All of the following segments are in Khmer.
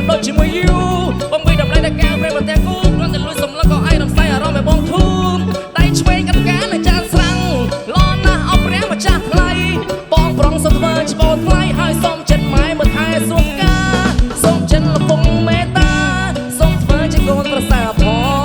ប់ដូចជាមួយយូបងបីតម្លៃតែកែវពេលប្រទះគូគ្រាន់តែលួចសំឡឹងក៏ឯងរំសាយអារម្មណ៍ឲ្យបងធូមដៃឆ្វេងកាន់កានៅចានស្រាំងឡនណាស់អបព្រះម្ចាស់ថ្លៃបងប្រុងសុំធ្វើច្បោថ្លៃហើយសុំចិត្តម៉ែមើលថែសួងការសុំចិត្តលពងមេតាសុំធ្វើជាកូនប្រសាផង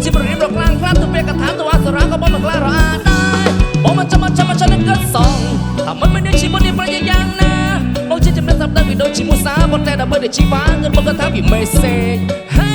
ជាប្ររៀមរកខ្លាំងខ្លាំងទៅពេលកថាទៅអសរាក៏បងមកខ្លារអាដែរបងមកចាំនឹងគិតសងថាមិនមានជីវិតនេះប្រយយ៉ាងណាបងជាចំណេះសម្ដៅពីដូចជាមូសាប៉ុន្តែដើម្បីតែជីវ៉ាគិតមកថាពីមេសេ